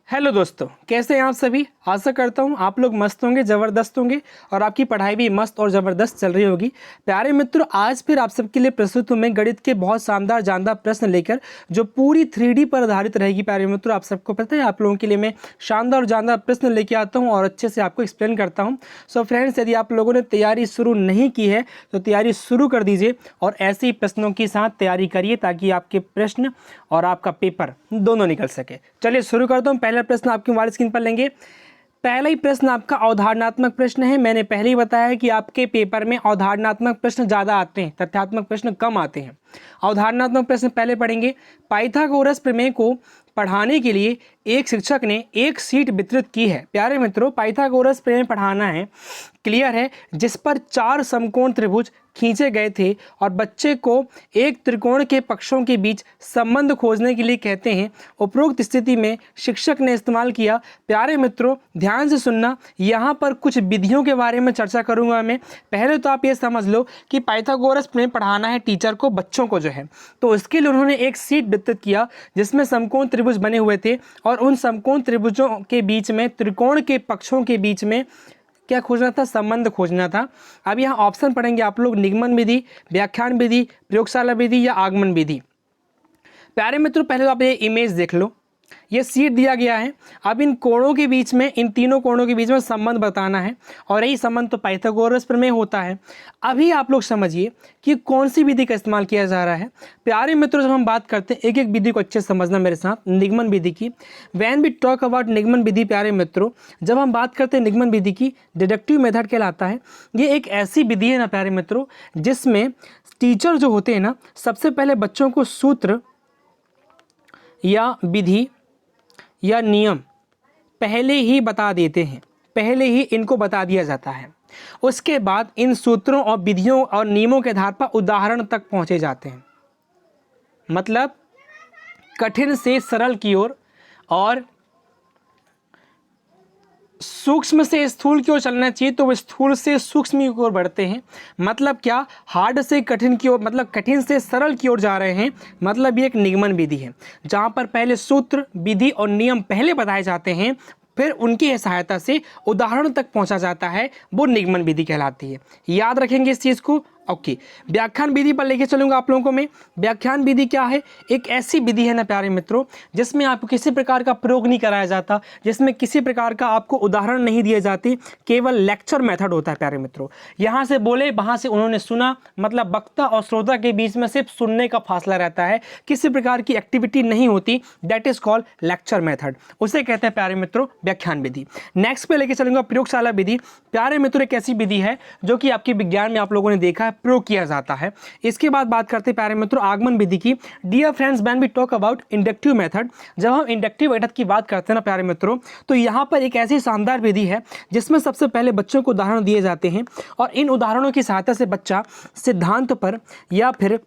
Hello दोस्तों, कैसे हैं आप सभी। आशा करता हूं आप लोग मस्त होंगे, ज़बरदस्त होंगे और आपकी पढ़ाई भी मस्त और ज़बरदस्त चल रही होगी। प्यारे मित्रों, आज फिर आप सबके लिए प्रस्तुत हूं मैं गणित के बहुत शानदार जानदार प्रश्न लेकर, जो पूरी 3D पर आधारित रहेगी। प्यारे मित्रों, आप सबको पता है आप लोगों के लिए मैं शानदार और जानदार प्रश्न लेके आता हूँ और अच्छे से आपको एक्सप्लेन करता हूँ। सो फ्रेंड्स, यदि आप लोगों ने तैयारी शुरू नहीं की है तो तैयारी शुरू कर दीजिए और ऐसे ही प्रश्नों के साथ तैयारी करिए ताकि आपके प्रश्न और आपका पेपर दोनों निकल सके। चलिए शुरू करता हूँ। पहला प्रश्न आपकी मोबाइल स्क्रीन पर लेंगे। पहला ही प्रश्न आपका अवधारणात्मक प्रश्न है। मैंने पहले ही बताया है कि आपके पेपर में अवधारणात्मक प्रश्न ज़्यादा आते हैं, तथ्यात्मक प्रश्न कम आते हैं। अवधारणात्मक प्रश्न पहले पढ़ेंगे। पाइथागोरस प्रमेय को पढ़ाने के लिए एक शिक्षक ने एक सीट वितरित की है। प्यारे मित्रों, पाइथागोरस प्रमेय पढ़ाना है, क्लियर है, जिस पर 4 समकोण त्रिभुज खींचे गए थे और बच्चे को एक त्रिकोण के पक्षों के बीच संबंध खोजने के लिए कहते हैं। उपरोक्त स्थिति में शिक्षक ने इस्तेमाल किया। प्यारे मित्रों, ध्यान से सुनना, यहाँ पर कुछ विधियों के बारे में चर्चा करूँगा मैं। पहले तो आप ये समझ लो कि पाइथागोरस प्रमेय पढ़ाना है टीचर को, बच्चों को जो है, तो उसके लिए उन्होंने एक सीट वितरित किया जिसमें समकोण त्रिभुज बने हुए थे और उन समकोण त्रिभुजों के बीच में, त्रिकोण के पक्षों के बीच में क्या खोजना था? संबंध खोजना था। अब यहाँ ऑप्शन पढ़ेंगे आप लोग, निगमन विधि, व्याख्यान विधि, प्रयोगशाला विधि या आगमन विधि। प्यारे मित्रों, पहले तो आप ये इमेज देख लो, ये सीट दिया गया है। अब इन कोणों के बीच में, इन तीनों कोणों के बीच में संबंध बताना है और यही संबंध तो पाइथागोरस प्रमेय होता है। अभी आप लोग समझिए कि कौन सी विधि का इस्तेमाल किया जा रहा है। प्यारे मित्रों, जब हम बात करते हैं, एक एक विधि को अच्छे से समझना मेरे साथ, निगमन विधि की। व्हेन वी टॉक अबाउट निगमन विधि, प्यारे मित्रों, जब हम बात करते हैं निगमन विधि की, डिडक्टिव मेथड कहलाता है। ये एक ऐसी विधि है ना प्यारे मित्रों, जिसमें टीचर जो होते हैं ना, सबसे पहले बच्चों को सूत्र या विधि या नियम पहले ही बता देते हैं, पहले ही इनको बता दिया जाता है। उसके बाद इन सूत्रों और विधियों और नियमों के आधार पर उदाहरण तक पहुंचे जाते हैं। मतलब कठिन से सरल की ओर और सूक्ष्म से स्थूल की ओर चलना चाहिए, तो वो स्थूल से सूक्ष्म की ओर बढ़ते हैं। मतलब क्या? हार्ड से कठिन की ओर, मतलब कठिन से सरल की ओर जा रहे हैं। मतलब ये एक निगमन विधि है जहाँ पर पहले सूत्र, विधि और नियम पहले बताए जाते हैं, फिर उनकी सहायता से उदाहरण तक पहुंचा जाता है। वो निगमन विधि कहलाती है। याद रखेंगे इस चीज़ को। ओके, व्याख्यान विधि पर लेके चलूंगा आप लोगों को मैं। व्याख्यान विधि क्या है? एक ऐसी विधि है ना प्यारे मित्रों, जिसमें आपको किसी प्रकार का प्रयोग नहीं कराया जाता, जिसमें किसी प्रकार का आपको उदाहरण नहीं दिए जाते, केवल लेक्चर मेथड होता है प्यारे मित्रों। यहाँ से बोले, वहाँ से उन्होंने सुना, मतलब वक्ता और श्रोता के बीच में सिर्फ सुनने का फासला रहता है, किसी प्रकार की एक्टिविटी नहीं होती। That is called lecture method, उसे कहते हैं प्यारे मित्रों व्याख्यान विधि। नेक्स्ट पे लेके चलूंगा प्रयोगशाला विधि। प्यारे मित्रों, एक ऐसी विधि है जो कि आपके विज्ञान में आप लोगों ने देखा है प्रयोग किया जाता है। इसके बाद बात करते हैं प्यारे मित्रों आगमन विधि की। Dear friends, when we talk about inductive method, जब हम इंडक्टिव मेथड की बात करते हैं ना प्यारे मित्रों, तो यहाँ पर एक ऐसी शानदार विधि है जिसमें सबसे पहले बच्चों को उदाहरण दिए जाते हैं और इन उदाहरणों की सहायता से बच्चा सिद्धांत पर या फिर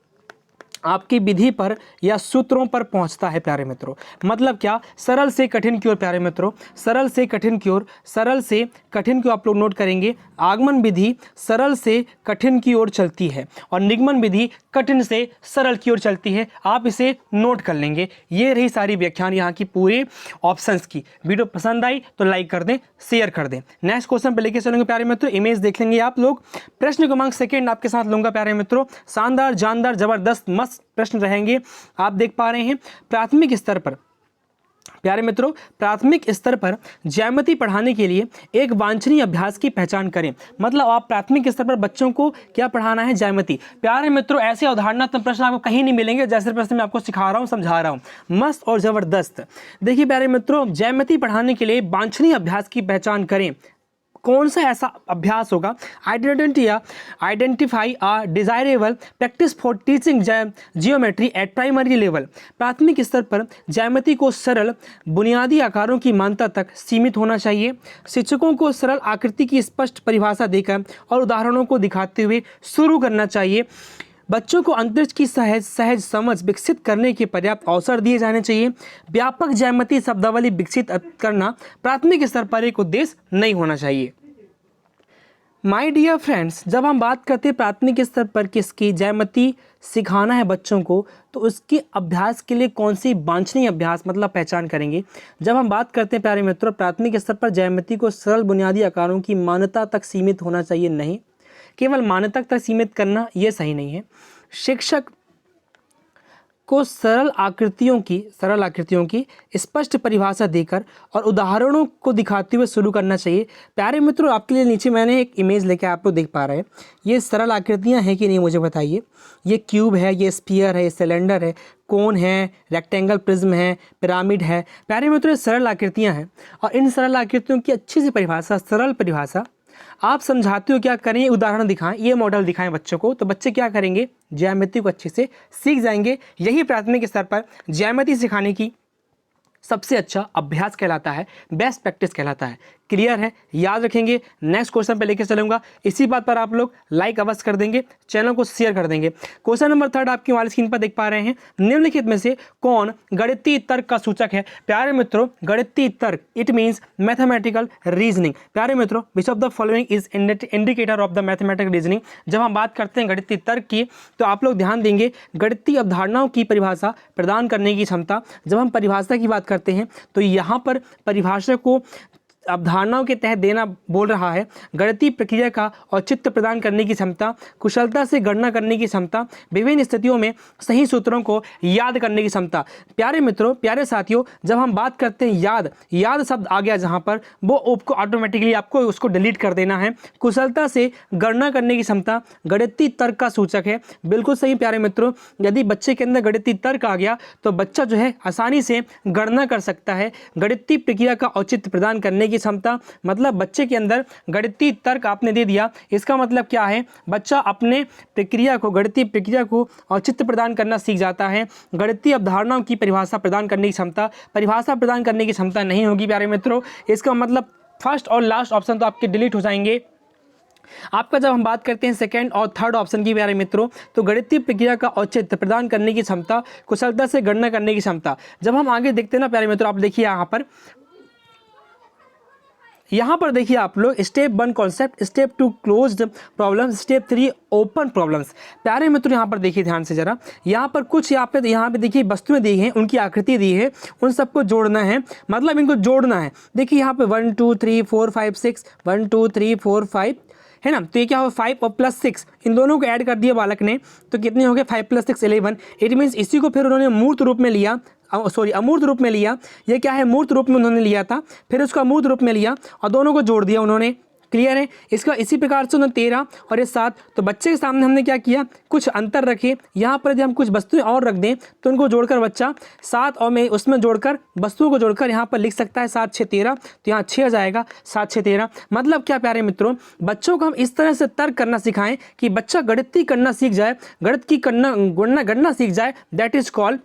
आपकी विधि पर या सूत्रों पर पहुंचता है प्यारे मित्रों। मतलब क्या? सरल से कठिन की ओर प्यारे मित्रों, सरल से कठिन की ओर, सरल से कठिन को आप लोग नोट करेंगे। आगमन विधि सरल से कठिन की ओर चलती है और निगमन विधि कठिन से सरल की ओर चलती है। आप इसे नोट कर लेंगे। ये रही सारी व्याख्यान यहाँ की पूरे ऑप्शंस की। वीडियो पसंद आई तो लाइक कर दें, शेयर कर दें। नेक्स्ट क्वेश्चन पे लेके चलेंगे प्यारे मित्रों। इमेज देख लेंगे आप लोग। प्रश्न क्रमांक सेकंड आपके साथ लूंगा प्यारे मित्रों। शानदार, जानदार, जबरदस्त, मस्त प्रश्न रहेंगे। आप देख पा रहे हैं प्राथमिक स्तर पर प्यारे मित्रों, प्राथमिक स्तर पर ज्यामिति पढ़ाने के लिए एक वांछनीय अभ्यास की पहचान करें। मतलब आप प्राथमिक स्तर पर बच्चों को क्या पढ़ाना है? ज्यामिति। प्यारे मित्रों, ऐसे अवधारणात्मक प्रश्न आपको कहीं नहीं मिलेंगे जैसे प्रश्न मैं आपको सिखा रहा हूं, समझा रहा हूं, मस्त और जबरदस्त। देखिए प्यारे मित्रों, ज्यामिति पढ़ाने के लिए वांछनीय अभ्यास की पहचान करें। कौन सा ऐसा अभ्यास होगा? Identify a desirable practice for teaching geometry eight primary level. प्राथमिक स्तर पर ज्यामिति को सरल बुनियादी आकारों की मान्यता तक सीमित होना चाहिए। शिक्षकों को सरल आकृति की स्पष्ट परिभाषा देकर और उदाहरणों को दिखाते हुए शुरू करना चाहिए। बच्चों को अंतरिक्ष की सहज समझ विकसित करने के पर्याप्त अवसर दिए जाने चाहिए। व्यापक ज्यामिति शब्दावली विकसित करना प्राथमिक स्तर पर एक उद्देश्य नहीं होना चाहिए। माय डियर फ्रेंड्स, जब हम बात करते हैं प्राथमिक स्तर पर किसकी ज्यामिति सिखाना है बच्चों को, तो उसके अभ्यास के लिए कौन सी वांछनीय अभ्यास मतलब पहचान करेंगे। जब हम बात करते हैं प्यारे मित्रों, प्राथमिक स्तर पर ज्यामिति को सरल बुनियादी आकारों की मान्यता तक सीमित होना चाहिए, नहीं केवल मान्यता तक सीमित करना ये सही नहीं है। शिक्षक को सरल आकृतियों की स्पष्ट परिभाषा देकर और उदाहरणों को दिखाते हुए शुरू करना चाहिए। प्यारे मित्रों, आपके लिए नीचे मैंने एक इमेज लेके आप लोग देख पा रहे हैं। ये सरल आकृतियां हैं कि नहीं मुझे बताइए। ये क्यूब है, ये स्फीयर है, ये सिलेंडर है, कोन है, रेक्टेंगल प्रिज्म है, पिरामिड है। प्यारे मित्रों, ये सरल आकृतियाँ हैं और इन सरल आकृतियों की अच्छी सी परिभाषा, सरल परिभाषा आप समझाते हो क्या करें, उदाहरण दिखाएं, ये मॉडल दिखाएं बच्चों को, तो बच्चे क्या करेंगे, ज्यामिति को अच्छे से सीख जाएंगे। यही प्राथमिक स्तर पर ज्यामिति सिखाने की सबसे अच्छा अभ्यास कहलाता है, बेस्ट प्रैक्टिस कहलाता है। क्लियर है, याद रखेंगे। नेक्स्ट क्वेश्चन पे लेके चलूंगा, इसी बात पर आप लोग लाइक अवश्य कर देंगे, चैनल को शेयर कर देंगे। क्वेश्चन नंबर 3 आपकी वाली स्क्रीन पर देख पा रहे हैं। निम्नलिखित में से कौन गणितीय तर्क का सूचक है। प्यारे मित्रों, गणितीय तर्क इट मीन्स मैथमेटिकल रीजनिंग। प्यारे मित्रों, विच of the following is indicator of the mathematical reasoning. जब हम बात करते हैं गणितीय तर्क की, तो आप लोग ध्यान देंगे गणितीय अवधारणाओं की परिभाषा प्रदान करने की क्षमता। जब हम परिभाषा की बात करते हैं तो यहाँ पर परिभाषा को अवधारणाओं के तहत देना बोल रहा है। गणितीय प्रक्रिया का औचित्य प्रदान करने की क्षमता, कुशलता से गणना करने की क्षमता, विभिन्न स्थितियों में सही सूत्रों को याद करने की क्षमता। प्यारे मित्रों, प्यारे साथियों, जब हम बात करते हैं याद शब्द आ गया जहाँ पर, वो आपको ऑटोमेटिकली आपको उसको डिलीट कर देना है। कुशलता से गणना करने की क्षमता गणितीय तर्क का सूचक है। बिल्कुल सही प्यारे मित्रों, यदि बच्चे के अंदर गणितीय तर्क आ गया तो बच्चा जो है आसानी से गणना कर सकता है। गणितीय प्रक्रिया का औचित्य प्रदान करने की क्षमता, मतलब बच्चे के अंदर गणितीय तर्क आपने दे दिया, इसका मतलब क्या है, बच्चा अपने गणितीय प्रक्रिया को औचित्य प्रदान करना सीख जाता है। गणितीय अवधारणाओं की परिभाषा प्रदान करने की क्षमता नहीं होगी प्यारे मित्रों। इसका मतलब फर्स्ट और लास्ट ऑप्शन तो आपके डिलीट हो जाएंगे। आपका जब हम बात करते हैं सेकंड और थर्ड ऑप्शन की प्यारे मित्रों, तो गणितीय प्रक्रिया का औचित्य प्रदान करने की क्षमता, कुशलता से गणना करने की क्षमता। जब हम आगे देखते हैं ना प्यारे मित्रों, आप देखिए यहाँ पर देखिए आप लोग, step 1 concept, step 2 closed problem, step 3 open problems. प्यारे मित्रों, यहाँ पर देखिए ध्यान से जरा, यहाँ पर कुछ यहाँ पे देखिए वस्तुएं दी हैं, उनकी आकृति दी है, उन सबको जोड़ना है, मतलब इनको जोड़ना है। देखिए यहाँ पे 1 2 3 4 5 6, 1 2 3 4 5 है ना, तो ये क्या हो 5 और प्लस 6, इन दोनों को ऐड कर दिया बालक ने, तो कितने हो गए 5 + 6 11। इट मीन्स इसी को फिर उन्होंने अमूर्त रूप में लिया। ये क्या है, मूर्त रूप में उन्होंने लिया था, फिर उसको अमूर्त रूप में लिया और दोनों को जोड़ दिया उन्होंने। क्लियर है, इसका इसी प्रकार से उन्होंने 13 और ये 7, तो बच्चे के सामने हमने क्या किया, कुछ अंतर रखे। यहाँ पर यदि हम कुछ वस्तुएं और रख दें तो उनको जोड़कर बच्चा 7 और में उसमें जोड़कर वस्तुओं को जोड़कर यहाँ पर लिख सकता है 7 6 13, तो यहाँ 6 आ जाएगा, 7 6 13। मतलब क्या प्यारे मित्रों, बच्चों को हम इस तरह से तर्क करना सिखाएं कि बच्चा गणितीय करना सीख जाए, गणित की गणना सीख जाए। दैट इज कॉल्ड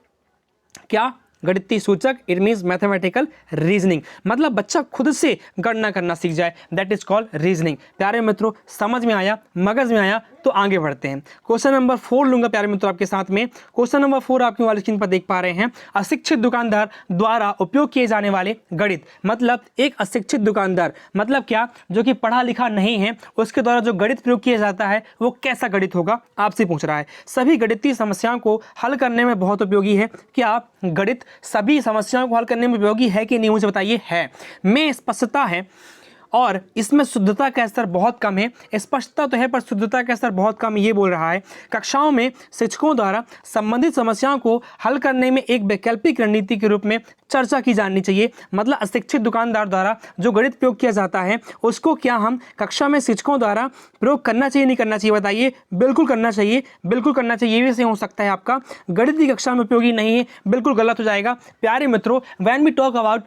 क्या, गणितीय सूचक, इट मीन्स मैथमेटिकल रीजनिंग। मतलब बच्चा खुद से गणना करना सीख जाए, दैट इज कॉल्ड रीजनिंग। प्यारे मित्रों, समझ में आया, मगज में आया, तो आगे बढ़ते हैं। क्वेश्चन नंबर 4 लूंगा प्यारे मित्रों आपके साथ में। क्वेश्चन नंबर 4 आपकी वाली स्क्रीन पर देख पा रहे हैं। अशिक्षित दुकानदार द्वारा उपयोग किए जाने वाले गणित, मतलब एक अशिक्षित दुकानदार मतलब क्या, जो कि पढ़ा लिखा नहीं है, उसके द्वारा जो गणित प्रयोग किया जाता है वो कैसा गणित होगा, आपसे पूछ रहा है। सभी गणितीय समस्याओं को हल करने में बहुत उपयोगी है। क्या गणित सभी समस्याओं को हल करने में उपयोगी है कि नहीं, मुझे बताइए। है, में स्पष्टता है और इसमें शुद्धता का स्तर बहुत कम है। स्पष्टता तो है पर शुद्धता का स्तर बहुत कम, ये बोल रहा है। कक्षाओं में शिक्षकों द्वारा संबंधित समस्याओं को हल करने में एक वैकल्पिक रणनीति के रूप में चर्चा की जानी चाहिए। मतलब अशिक्षित दुकानदार द्वारा जो गणित प्रयोग किया जाता है उसको क्या हम कक्षा में शिक्षकों द्वारा प्रयोग करना चाहिए, नहीं करना चाहिए, बताइए। बिल्कुल करना चाहिए, बिल्कुल करना चाहिए। ये भी सही हो सकता है आपका गणित की कक्षा में उपयोगी नहीं है, बिल्कुल गलत हो जाएगा। प्यारे मित्रों, when we talk about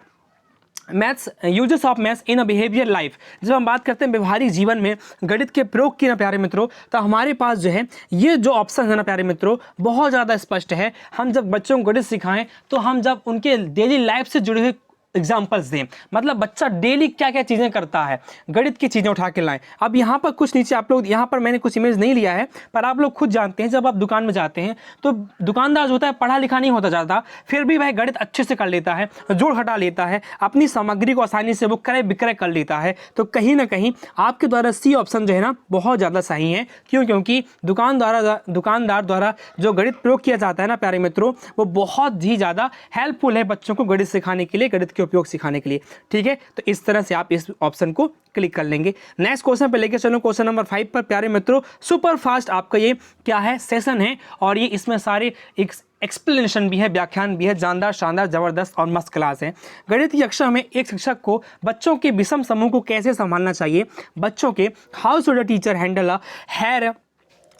maths, uses of maths in a behaviour life, जब हम बात करते हैं व्यवहारिक जीवन में गणित के प्रयोग की ना प्यारे मित्रों, तो हमारे पास जो है ये जो ऑप्शन है ना प्यारे मित्रों, बहुत ज़्यादा स्पष्ट है। हम जब बच्चों को गणित सिखाएं तो हम जब उनके डेली लाइफ से जुड़े हुए एग्जाम्पल्स दें, मतलब बच्चा डेली क्या क्या चीज़ें करता है, गणित की चीज़ें उठा के लाएं। अब यहाँ पर कुछ नीचे आप लोग, यहाँ पर मैंने कुछ इमेज नहीं लिया है, पर आप लोग खुद जानते हैं जब आप दुकान में जाते हैं तो दुकानदार जो होता है पढ़ा लिखा नहीं होता ज़्यादा, फिर भी वह गणित अच्छे से कर लेता है, जोड़ घटा लेता है, अपनी सामग्री को आसानी से वो क्रय विक्रय कर लेता है। तो कहीं ना कहीं आपके द्वारा सी ऑप्शन जो है ना बहुत ज़्यादा सही है। क्यों? क्योंकि दुकानदार द्वारा जो गणित प्रयोग किया जाता है ना प्यारे मित्रों, वो बहुत ही ज़्यादा हेल्पफुल है बच्चों को गणित सिखाने के लिए, गणित के उपयोग सिखाने के लिए। ठीक है, तो इस तरह से आप इस ऑप्शन को क्लिक कर लेंगे। नेक्स्ट क्वेश्चन पे लेके चलो, क्वेश्चन नंबर 5 पर प्यारे मित्रों। सुपर फास्ट आपका ये क्या है, सेशन है, और ये इसमें सारे एक्सप्लेनेशन भी है, व्याख्यान भी है, जानदार शानदार जबरदस्त और मस्त क्लास है। गणित की कक्षा में एक शिक्षक को बच्चों के विषम समूह को कैसे संभालना चाहिए, बच्चों के how should a teacher handle a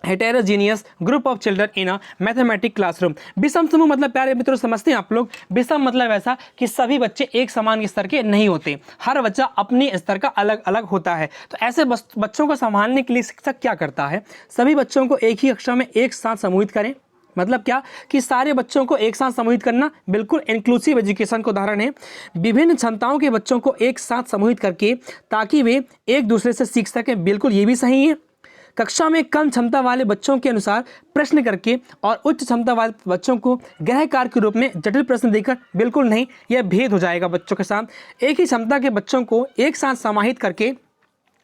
heterogeneous group of children in a mathematic classroom. विषम समूह मतलब प्यारे मित्रों समझते हैं आप लोग, विषम मतलब ऐसा कि सभी बच्चे एक समान स्तर के नहीं होते, हर बच्चा अपने स्तर का अलग अलग होता है। तो ऐसे बच्चों को संभालने के लिए शिक्षक क्या करता है, सभी बच्चों को एक ही कक्षा में एक साथ समूहित करें। मतलब क्या कि सारे बच्चों को एक साथ समूहित करना, बिल्कुल इंक्लूसिव एजुकेशन का उदाहरण है। विभिन्न क्षमताओं के बच्चों को एक साथ समूहित करके ताकि वे एक दूसरे से सीख सकें, बिल्कुल ये भी सही है। कक्षा में कम क्षमता वाले बच्चों के अनुसार प्रश्न करके और उच्च क्षमता वाले बच्चों को गृह कार्य के रूप में जटिल प्रश्न देकर, बिल्कुल नहीं, यह भेद हो जाएगा बच्चों के साथ। एक ही क्षमता के बच्चों को एक साथ समाहित करके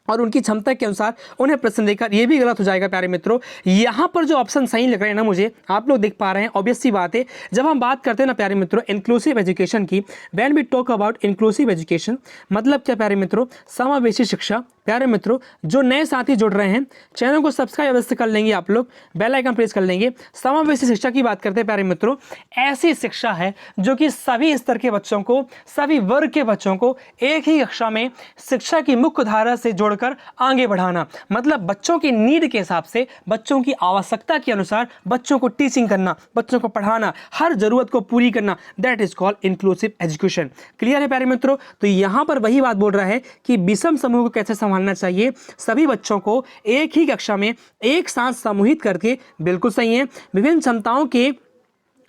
और उनकी क्षमता के अनुसार उन्हें प्रश्न देकर, ये भी गलत हो जाएगा प्यारे मित्रों। यहाँ पर जो ऑप्शन सही लग रहे हैं ना मुझे, आप लोग देख पा रहे हैं, ऑब्वियस सी बात है, जब हम बात करते हैं ना प्यारे मित्रों इंक्लूसिव एजुकेशन की, when we talk about inclusive education, मतलब क्या प्यारे मित्रों, समावेशी शिक्षा। प्यारे मित्रों जो नए साथी जुड़ रहे हैं, चैनल को सब्सक्राइब अवश्य कर लेंगे आप लोग, बेल आइकन प्रेस कर लेंगे। समावेशी शिक्षा की बात करते हैं प्यारे मित्रों, ऐसी शिक्षा है जो कि सभी स्तर के बच्चों को, सभी वर्ग के बच्चों को एक ही कक्षा में शिक्षा की मुख्य धारा से जोड़कर आगे बढ़ाना। मतलब बच्चों की नीड के हिसाब से, बच्चों की आवश्यकता के अनुसार बच्चों को टीचिंग करना, बच्चों को पढ़ाना, हर जरूरत को पूरी करना, that is called inclusive education. Clear है प्यारे मित्रों? तो यहां पर वही बात बोल रहा है कि विषम समूह को कैसे संभालना चाहिए, सभी बच्चों को एक ही कक्षा में एक साथ समूहित करके, बिल्कुल सही है। विभिन्न क्षमताओं के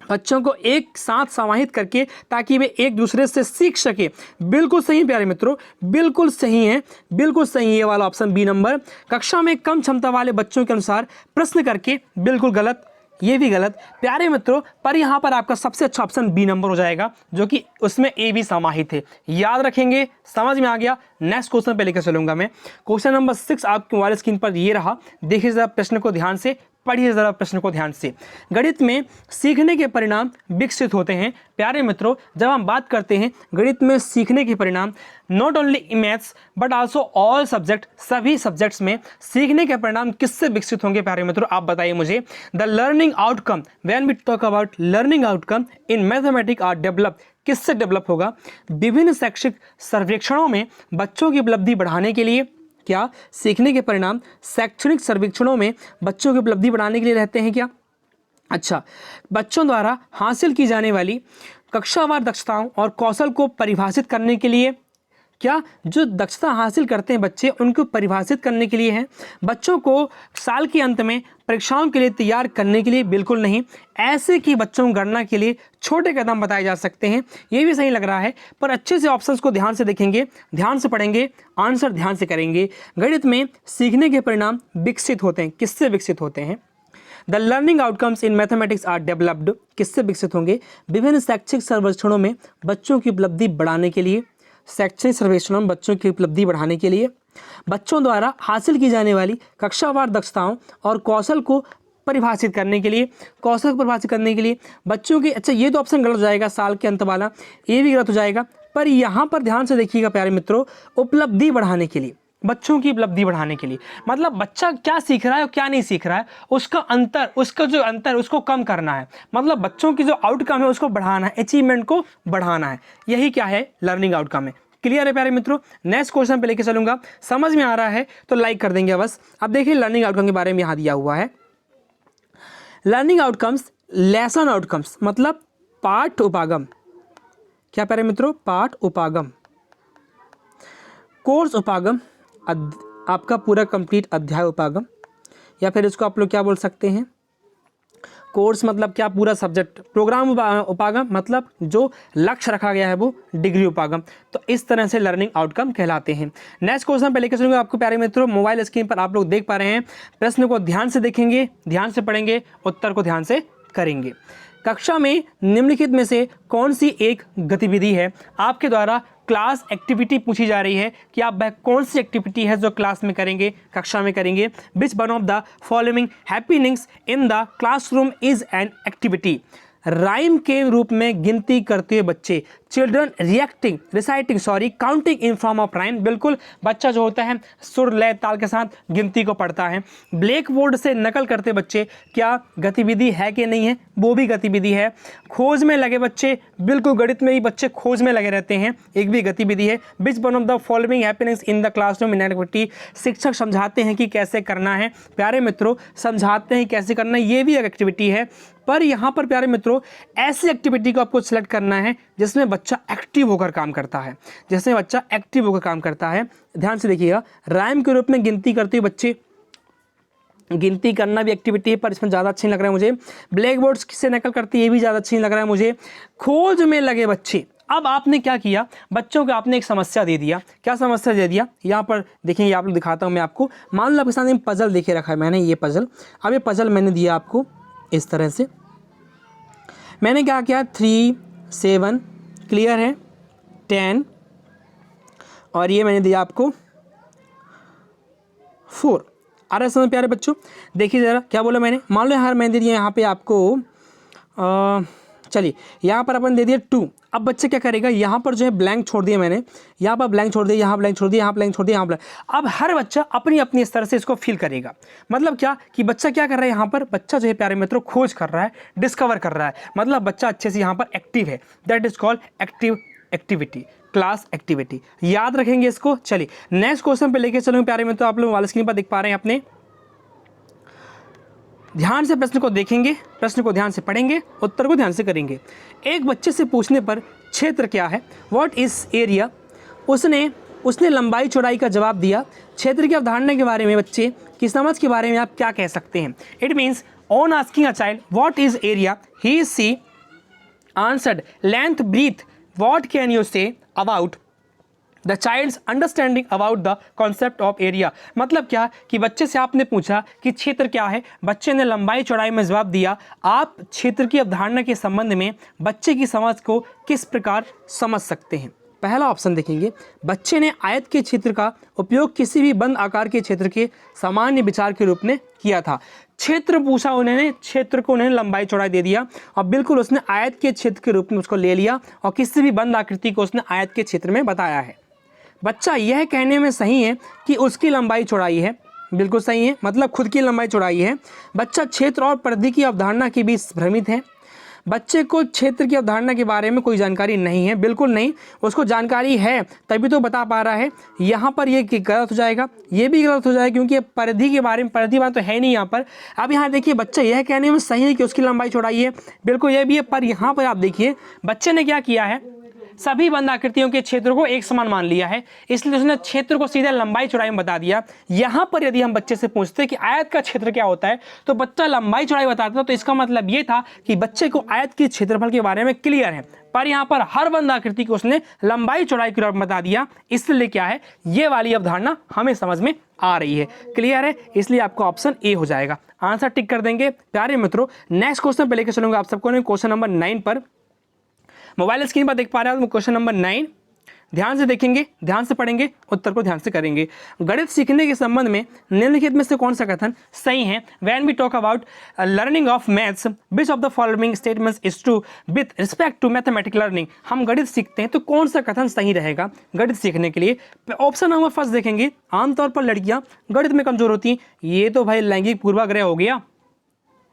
बच्चों को एक साथ समाहित करके ताकि वे एक दूसरे से सीख सके, बिल्कुल सही प्यारे मित्रों, बिल्कुल सही है, बिल्कुल सही है ये वाला ऑप्शन बी नंबर। कक्षा में कम क्षमता वाले बच्चों के अनुसार प्रश्न करके, बिल्कुल गलत, ये भी गलत प्यारे मित्रों। पर यहाँ पर आपका सबसे अच्छा ऑप्शन बी नंबर हो जाएगा, जो कि उसमें ए भी समाहित है। याद रखेंगे, समझ में आ गया। नेक्स्ट क्वेश्चन पे लेकर चलूंगा मैं। क्वेश्चन नंबर 6 आपके मोबाइल स्क्रीन पर ये रहा, देखिए जरा प्रश्न को ध्यान से, पढ़िए जरा प्रश्न को ध्यान से। गणित में सीखने के परिणाम विकसित होते हैं। प्यारे मित्रों जब हम बात करते हैं गणित में सीखने के परिणाम, not only maths but also all subject, सभी सब्जेक्ट्स में सीखने के परिणाम किससे विकसित होंगे प्यारे मित्रों, आप बताइए मुझे। The learning outcome, when we talk about learning outcome in mathematics are develop, किससे डेवलप होगा? विभिन्न शैक्षिक सर्वेक्षणों में बच्चों की उपलब्धि बढ़ाने के लिए। क्या सीखने के परिणाम शैक्षणिक सर्वेक्षणों में बच्चों की उपलब्धि बढ़ाने के लिए रहते हैं क्या? अच्छा, बच्चों द्वारा हासिल की जाने वाली कक्षावार दक्षताओं और कौशल को परिभाषित करने के लिए। क्या जो दक्षता हासिल करते हैं बच्चे, उनको परिभाषित करने के लिए है। बच्चों को साल के अंत में परीक्षाओं के लिए तैयार करने के लिए, बिल्कुल नहीं। ऐसे कि बच्चों को गणना के लिए छोटे कदम बताए जा सकते हैं, ये भी सही लग रहा है। पर अच्छे से ऑप्शंस को ध्यान से देखेंगे, ध्यान से पढ़ेंगे, आंसर ध्यान से करेंगे। गणित में सीखने के परिणाम विकसित होते हैं, किससे विकसित होते हैं? The learning outcomes in mathematics are developed, किससे विकसित होंगे? विभिन्न शैक्षिक सर्वेक्षणों में बच्चों की उपलब्धि बढ़ाने के लिए, शैक्षणिक सर्वेक्षणों में बच्चों की उपलब्धि बढ़ाने के लिए। बच्चों द्वारा हासिल की जाने वाली कक्षावार दक्षताओं और कौशल को परिभाषित करने के लिए, कौशल को परिभाषित करने के लिए बच्चों की। अच्छा, ये तो ऑप्शन गलत हो जाएगा, साल के अंत वाला, ये भी गलत हो जाएगा। पर यहाँ पर ध्यान से देखिएगा प्यारे मित्रों, उपलब्धि बढ़ाने के लिए, बच्चों की उपलब्धि बढ़ाने के लिए, मतलब बच्चा क्या सीख रहा है और क्या नहीं सीख रहा है, उसका अंतर, उसका जो अंतर उसको कम करना है। मतलब बच्चों की जो आउटकम है उसको बढ़ाना है, अचीवमेंट को बढ़ाना है, यही क्या है लर्निंग आउटकम है। क्लियर है प्यारे मित्रों? नेक्स्ट क्वेश्चन पे लेके चलूंगा, समझ में आ रहा है तो लाइक कर देंगे बस। अब देखिए लर्निंग आउटकम के बारे में यहाँ दिया हुआ है। लर्निंग आउटकम्स, लेसन आउटकम्स मतलब पाठ उपागम। क्या प्यारे मित्रों? पाठ उपागम, कोर्स उपागम, आपका पूरा कंप्लीट अध्याय उपागम, या फिर इसको आप लोग क्या बोल सकते हैं, कोर्स मतलब क्या, पूरा सब्जेक्ट। प्रोग्राम उपागम मतलब जो लक्ष्य रखा गया है वो डिग्री उपागम। तो इस तरह से लर्निंग आउटकम कहलाते हैं। नेक्स्ट क्वेश्चन पे लेकर चलूंगा आपको प्यारे मित्रों। मोबाइल स्क्रीन पर आप लोग देख पा रहे हैं, प्रश्न को ध्यान से देखेंगे, ध्यान से पढ़ेंगे, उत्तर को ध्यान से करेंगे। कक्षा में निम्नलिखित में से कौन सी एक गतिविधि है आपके द्वारा क्लास एक्टिविटी पूछी जा रही है कि आप वह कौन सी एक्टिविटी है जो क्लास में करेंगे, कक्षा में करेंगे। Which one of the following happenings in the classroom is an activity. Rhyme के रूप में गिनती करते हुए बच्चे, children reacting reciting counting in form of rhyme. बिल्कुल, बच्चा जो होता है सुर लय ताल के साथ गिनती को पढ़ता है। ब्लैक बोर्ड से नकल करते बच्चे, क्या गतिविधि है कि नहीं है, वो भी गतिविधि है। खोज में लगे बच्चे, बिल्कुल गणित में ही बच्चे खोज में लगे रहते हैं, एक भी गतिविधि है। Which one of the following happenings in the classroom in activity. शिक्षक समझाते हैं कि कैसे करना है। प्यारे मित्रों, समझाते हैं कैसे करना है, ये भी एक एक्टिविटी है। पर यहाँ पर प्यारे मित्रों ऐसी एक्टिविटी को आपको सिलेक्ट करना है जिसमें बच्चा एक्टिव होकर काम करता है, जिसमें बच्चा एक्टिव होकर काम करता है। ध्यान से देखिएगा, राइम के रूप में गिनती करते हुए बच्चे, गिनती करना भी एक्टिविटी है पर इसमें ज़्यादा अच्छी लग रहा है मुझे। ब्लैक बोर्ड से नकल करती ये भी ज़्यादा अच्छी लग रहा है मुझे। खोज में लगे बच्चे, अब आपने क्या किया, बच्चों को आपने एक समस्या दे दिया। क्या समस्या दे दिया, यहाँ पर देखेंगे, आप लोग दिखाता हूँ मैं आपको। मान लो आपके सामने पजल देखे रखा है मैंने, ये पजल। अब ये पजल मैंने दिया आपको इस तरह से। मैंने क्या किया, 3 7 क्लियर है, 10 और ये मैंने दिया आपको 4। आ रहा है समझ प्यारे बच्चों? देखिए ज़रा क्या बोला मैंने। मान लो यार मैंने दे दिया यहाँ पे आपको चलिए यहाँ पर अपन दे दिया 2। अब बच्चे क्या करेगा, यहाँ पर जो है ब्लैंक छोड़ दिया मैंने, यहाँ पर ब्लैंक छोड़ दिया, यहाँ ब्लैंक छोड़ दिया, यहाँ ब्लैंक छोड़ दिया, यहाँ ब्लैंक। अब हर बच्चा अपनी अपनी स्तर से इसको फील करेगा। मतलब क्या कि बच्चा क्या कर रहा है, यहाँ पर बच्चा जो है प्यारे मित्रों खोज कर रहा है, डिस्कवर कर रहा है। मतलब बच्चा अच्छे से यहाँ पर एक्टिव है। That is called active activity, class activity. याद रखेंगे इसको। चलिए नेक्स्ट क्वेश्चन पे लेके चलूँ प्यारे मित्रों। आप लोग वाले स्क्रीन पर देख पा रहे हैं अपने, ध्यान से प्रश्न को देखेंगे, प्रश्न को ध्यान से पढ़ेंगे, उत्तर को ध्यान से करेंगे। एक बच्चे से पूछने पर क्षेत्र क्या है, व्हाट इज एरिया, उसने लंबाई चौड़ाई का जवाब दिया। क्षेत्र की अवधारणा के बारे में बच्चे की समझ के बारे में आप क्या कह सकते हैं। It means on asking a child what is area, he see answered length breadth. What can you say about the child's understanding about the concept of area. मतलब क्या कि बच्चे से आपने पूछा कि क्षेत्र क्या है, बच्चे ने लंबाई चौड़ाई में जवाब दिया। आप क्षेत्र की अवधारणा के संबंध में बच्चे की समझ को किस प्रकार समझ सकते हैं। पहला ऑप्शन देखेंगे, बच्चे ने आयत के क्षेत्र का उपयोग किसी भी बंद आकार के क्षेत्र के सामान्य विचार के रूप में किया था। क्षेत्र पूछा उन्होंने, क्षेत्र को उन्होंने लंबाई चौड़ाई दे दिया और बिल्कुल उसने आयत के क्षेत्र के रूप में उसको ले लिया और किसी भी बंद आकृति को उसने आयत के क्षेत्र में बताया है। बच्चा यह कहने में सही है कि उसकी लंबाई चौड़ाई है, बिल्कुल सही है, मतलब खुद की लंबाई चौड़ाई है। बच्चा क्षेत्र और परिधि की अवधारणा के बीच भ्रमित है। बच्चे को क्षेत्र की अवधारणा के बारे में कोई जानकारी नहीं है, बिल्कुल नहीं, उसको जानकारी है तभी तो बता पा रहा है। यहाँ पर ये गलत हो जाएगा, ये भी गलत हो जाएगा क्योंकि परिधि के बारे में, परिधि बात तो है नहीं यहाँ पर। अब यहाँ देखिए बच्चा यह कहने में सही है कि उसकी लंबाई चौड़ाई है, बिल्कुल ये भी है, पर यहाँ पर आप देखिए बच्चे ने क्या किया है, सभी बंद आकृतियों के क्षेत्र को एक समान मान लिया है, इसलिए उसने क्षेत्र को सीधे लंबाई चौड़ाई में बता दिया। यहाँ पर यदि हम बच्चे से पूछते हैं कि आयत का क्षेत्र क्या होता है तो बच्चा लंबाई चौड़ाई बताता, तो इसका मतलब ये था कि बच्चे को आयत के क्षेत्रफल के बारे में क्लियर है। पर यहाँ पर हर बंद आकृति को उसने लंबाई चौड़ाई के रूप में बता दिया, इसलिए क्या है, ये वाली अवधारणा हमें समझ में आ रही है। क्लियर है, इसलिए आपको ऑप्शन ए हो जाएगा। आंसर टिक कर देंगे प्यारे मित्रों। नेक्स्ट क्वेश्चन पे लेकर चलूंगा आप सबको, क्वेश्चन नंबर 9 पर। मोबाइल स्क्रीन पर देख पा रहे हो क्वेश्चन नंबर 9। ध्यान से देखेंगे, ध्यान से पढ़ेंगे, उत्तर को ध्यान से करेंगे। गणित सीखने के संबंध में निम्नलिखित में से कौन सा कथन सही है। When we talk about learning of maths, which of the following statements is true with respect to mathematical learning. हम गणित सीखते हैं तो कौन सा कथन सही रहेगा गणित सीखने के लिए। ऑप्शन नंबर फर्स्ट देखेंगे, आमतौर पर लड़कियां गणित में कमजोर होती हैं। ये तो भाई लैंगिक पूर्वाग्रह हो गया।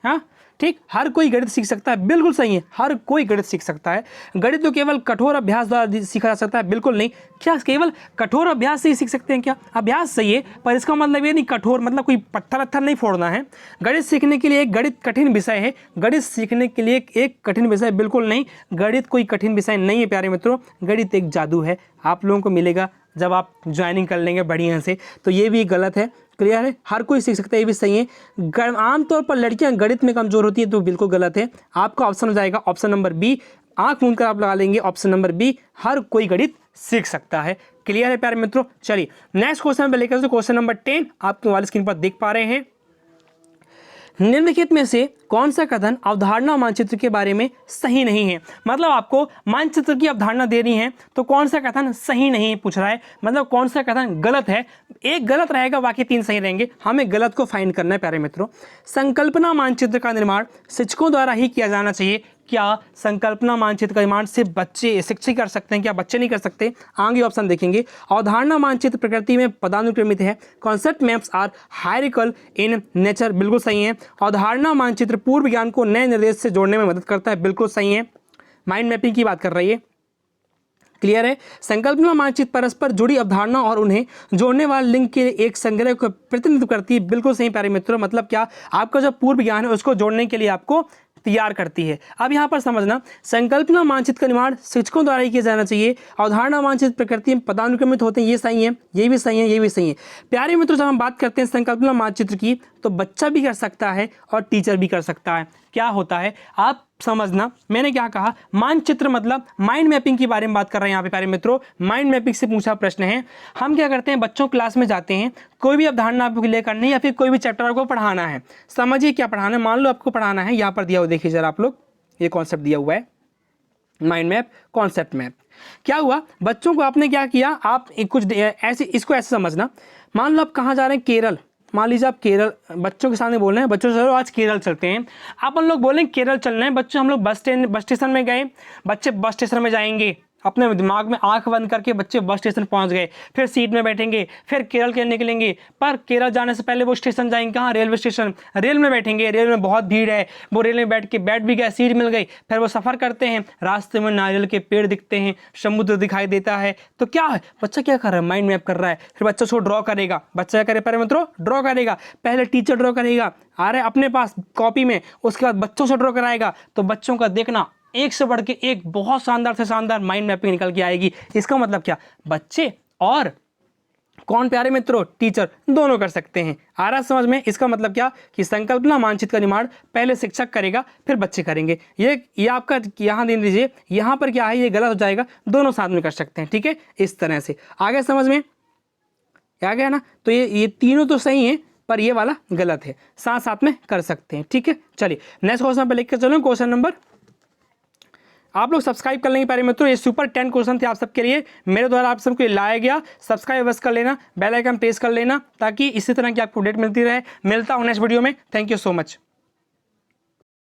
हाँ ठीक, हर कोई गणित सीख सकता है, बिल्कुल सही है, हर कोई गणित सीख सकता है। गणित तो केवल कठोर अभ्यास द्वारा सीखा जा सकता है, बिल्कुल नहीं। क्या केवल कठोर अभ्यास से ही सीख सकते हैं क्या? अभ्यास सही है, पर इसका मतलब ये नहीं कठोर मतलब कोई पत्थर अत्थर नहीं फोड़ना है। गणित सीखने के लिए एक गणित कठिन विषय है, गणित सीखने के लिए एक कठिन विषय बिल्कुल नहीं। गणित कोई कठिन विषय नहीं है प्यारे मित्रों, गणित एक जादू है। आप लोगों को मिलेगा जब आप ज्वाइनिंग कर लेंगे बढ़िया से। तो ये भी गलत है, क्लियर है, हर कोई सीख सकता है, ये भी सही है। आमतौर पर लड़कियां गणित में कमजोर होती है, तो बिल्कुल गलत है। आपका ऑप्शन हो जाएगा ऑप्शन नंबर बी, आंख मूंद कर आप लगा लेंगे ऑप्शन नंबर बी, हर कोई गणित सीख सकता है। क्लियर है प्यारे मित्रों। चलिए नेक्स्ट क्वेश्चन पे लेकर क्वेश्चन नंबर 10 आपके मोबाइल स्क्रीन पर देख पा रहे हैं। निम्नलिखित में से कौन सा कथन अवधारणा मानचित्र के बारे में सही नहीं है। मतलब आपको मानचित्र की अवधारणा देनी है, तो कौन सा कथन सही नहीं पूछ रहा है, मतलब कौन सा कथन गलत है। एक गलत रहेगा, बाकी 3 सही रहेंगे, हमें गलत को फाइंड करना है प्यारे मित्रों। संकल्पना मानचित्र का निर्माण शिक्षकों द्वारा ही किया जाना चाहिए। क्या संकल्पना मानचित्र का निर्माण सिर्फ बच्चे शिक्षक कर सकते हैं, क्या बच्चे नहीं कर सकते? आगे ऑप्शन देखेंगे। अवधारणा मानचित्र प्रकृति में पदानुक्रमित है। Concept maps are hierarchical in nature, बिल्कुल सही है। अवधारणा मानचित्र पूर्व ज्ञान को नए निर्देश से जोड़ने में मदद करता है, बिल्कुल सही है। माइंड मैपिंग की बात कर रही है। क्लियर है। संकल्पना मानचित्र परस्पर जुड़ी अवधारणा और उन्हें जोड़ने वाले लिंक के एक संग्रह को प्रतिनिधित्व करती है, बिल्कुल सही प्यारे मित्रों। मतलब क्या, आपका जो पूर्व ज्ञान है उसको जोड़ने के लिए आपको तैयार करती है। अब यहाँ पर समझना, संकल्पना मानचित्र का निर्माण शिक्षकों द्वारा ही किया जाना चाहिए। अवधारणा मानचित्र प्रकृति में पदानुक्रमित होते हैं, ये सही है, ये भी सही है, ये भी सही है। प्यारे मित्रों, जब हम बात करते हैं संकल्पना मानचित्र की, तो बच्चा भी कर सकता है और टीचर भी कर सकता है। क्या होता है आप समझना, मैंने क्या कहा, मानचित्र मतलब माइंड मैपिंग के बारे में बात कर रहे हैं यहाँ पे प्यारे मित्रों। माइंड मैपिंग से पूछा प्रश्न है। हम क्या करते हैं, बच्चों क्लास में जाते हैं, कोई भी अवधारणा आपको क्लियर करनी है या फिर कोई भी चैप्टर आपको पढ़ाना है। समझिए क्या पढ़ाना है, मान लो आपको पढ़ाना है, यहाँ पर दिया हुआ देखिए जरा आप लोग, ये कॉन्सेप्ट दिया हुआ है माइंड मैप, कॉन्सेप्ट मैप। क्या हुआ, बच्चों को आपने क्या किया, आप कुछ ऐसे, इसको ऐसे समझना, मान लो आप कहाँ जा रहे हैं, केरल। मान लीजिए आप केरल, बच्चों के सामने बोल रहे हैं, बच्चों से चलो आज केरल चलते हैं। अपन लोग बोलें केरल चल रहे हैं, बच्चों हम लोग बस स्टेशन में गए, बच्चे बस स्टेशन में जाएंगे, अपने दिमाग में आंख बंद करके बच्चे बस स्टेशन पहुंच गए, फिर सीट में बैठेंगे, फिर केरल के निकलेंगे। पर केरल जाने से पहले वो स्टेशन जाएंगे कहाँ, रेलवे स्टेशन, रेल में बैठेंगे, रेल में बहुत भीड़ है, वो रेल में बैठ भी गए, सीट मिल गई, फिर वो सफ़र करते हैं, रास्ते में नारियल के पेड़ दिखते हैं, समुद्र दिखाई देता है, तो क्या है, बच्चा क्या कर रहा है, माइंड मैप कर रहा है। फिर बच्चा उसको ड्रॉ करेगा, बच्चा क्या करे प्यारे मित्रों, ड्रॉ करेगा। पहले टीचर ड्रॉ करेगा, आ रहे अपने पास कॉपी में, उसके बाद बच्चों से ड्रॉ कराएगा, तो बच्चों का देखना एक से बढ़ के एक बहुत शानदार से शानदार माइंड मैपिंग निकल के आएगी। इसका मतलब क्या, बच्चे और कौन प्यारे मित्रों, टीचर, दोनों कर सकते हैं। आ रहा समझ में? इसका मतलब क्या कि संकल्पना मानचित्र का निर्माण पहले शिक्षक करेगा, फिर बच्चे करेंगे। ये आपका यहाँ ध्यान दीजिए, यहाँ पर क्या है, ये गलत हो जाएगा, दोनों साथ में कर सकते हैं। ठीक है, इस तरह से आगे समझ में आ गया ना। तो ये तीनों तो सही है, पर ये वाला गलत है, साथ साथ में कर सकते हैं। ठीक है, चलिए नेक्स्ट क्वेश्चन पर लेकर चलो। क्वेश्चन नंबर, आप लोग सब्सक्राइब कर लेंगे प्यारे मित्रों, ये सुपर 10 क्वेश्चन थे आप सबके लिए, मेरे द्वारा आप सबको लाया गया। सब्सक्राइब बस कर लेना, बेल आइकन प्रेस कर लेना, ताकि इसी तरह की आपको अपडेट मिलती रहे। मिलता हूँ नेक्स्ट वीडियो में। Thank you so much.